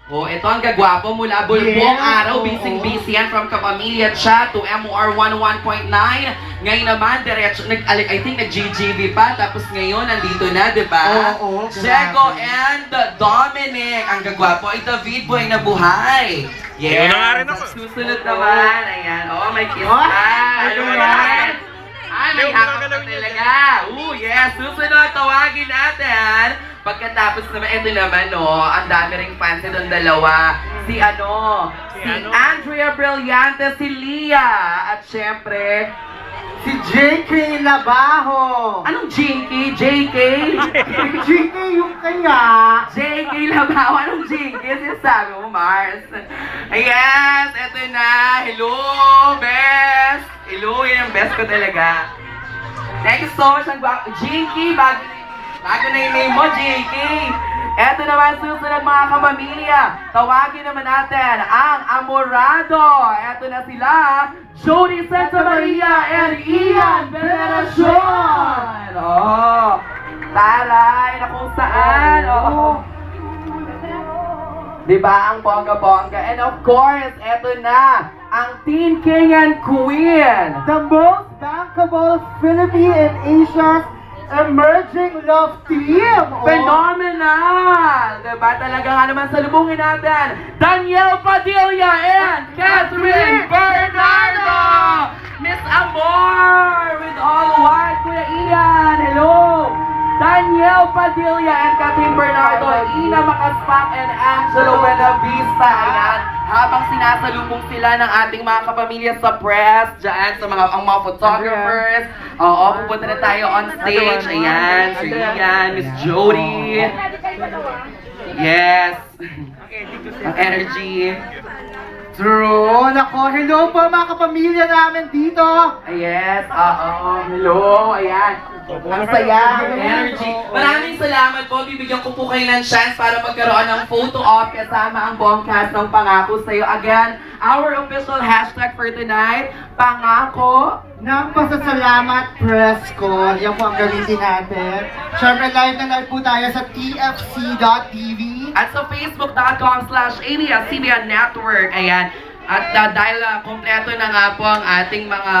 Oh, ito ang gagwapo mula bulbong araw, busy-busy yan from Kapamilya Chat to MOR 101.9. Ngayon naman, diretso, I think nag-GGB pa, tapos ngayon, nandito na, di ba? Oo, Jego grabe. and Dominic, ang gagwapo ay David Boy na buhay. Ayun na nga rin ako. At susunod naman, ayan, oh, may kiss Oh, pa. ano Ayun, yan? Ay, may hakap na talaga. Yes, susunod, tawagin natin. Pagkatapos naman, ito naman, no, ang dami ring fans itong dalawa. Si Andrea Brillante, si Lia, at syempre, Si JK Labajo. anong Jinky? JK? JK yung kaya. JK Labaw, anong JK? Sinasabi mo, Mars. Yes, eto na. Hello, best. Hello, yun ang best ko talaga. Thank you so much. Jinky, bago na yung name mo, JK. Eto naman susunod mga kapamilya. Tawagin naman natin ang Amorado. Eto na sila, Jody Santa Maria and Ian Veneracion. Oh, taray na kung saan. Oh. Diba ang bongga-bongga? And of course, eto na, ang Teen King and Queen. The most bankable Philippine and Asia's emerging love team. Phenomenal! Diba talaga nga naman salubungin natin, Danielle Padilla and Catherine Bernardo! Miss Amor with all white, Kuya Ian, hello! Danielle Padilla and Catherine Bernardo, Ina Macaspac and Angelo Buenavista. Ayan, habang sinasalubong sila ng ating mga kapamilya sa press, dyan sa ang mga photographers. Oo, pupunta na tayo on stage. Ayan, si Ian, Miss Jody. Yes. Ang energy. True. Nako, hello po mga kapamilya namin dito. Yes, oo. Hello, ayan. Ang saya, ang energy. Maraming salamat po. Bibigyan ko po kayo ng chance para magkaroon ng photo op kasama ang buong cast ng Pangako Sa'yo. Again, our official hashtag for tonight, Pangako. Ng pasasalamat press call. Yan po ang gamitin natin. Siyempre live na live po tayo sa tfc.tv. At sa facebook.com/ABS-CBN Network. Ayan. At dahil kompleto na nga po ang ating mga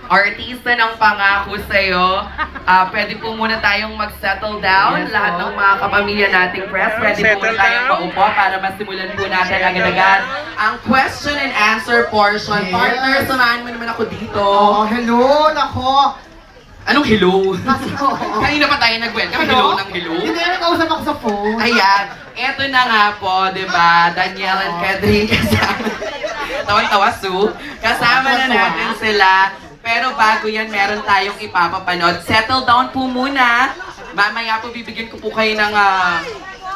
artista ng Pangako Sa'yo, pwede po muna tayong mag-settle down. Lahat ng mga kapamilya nating press, pwede po muna tayong paupo para masimulan po natin agad-agad ang question and answer portion. Yes. Partner, samahan mo naman ako dito. Oh, hello. Nako. Anong hello? Oo. Kanina pa tayo nag-welcome. Hello ng hello? Hindi, nakausap ako sa phone. Ayan, eto na nga po, di ba? Danielle and Catherine kasama. Tawan-tawa, Sue. Kasama na natin sila. Pero bago yan, meron tayong ipapapanood. Settle down po muna. Mamaya po bibigyan ko po kayo ng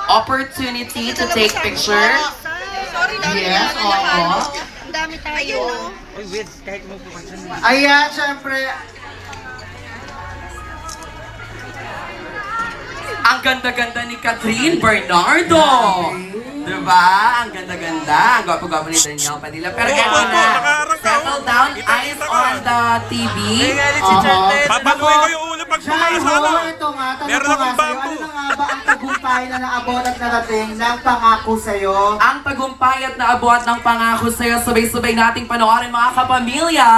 opportunity to take picture. Yes, oo. Ang dami tayo. Ayan, syempre. Ang ganda-ganda ni Catherine Bernardo. Diba? Ang ganda-ganda. Ang gwapo-gwapo ni Danielle Padilla. Pero eto na. Settle down. Eyes on the TV. Papakuin ko yung ulo pag pumasok ako. Ito nga, tanong Meron ko nga akong sa'yo, bamboo. ano na nga ba ang tagumpay na naabot at narating ng Pangako Sa'yo? Ang tagumpay at naabot ng Pangako Sa'yo, sabay-sabay nating panoorin mga kapamilya.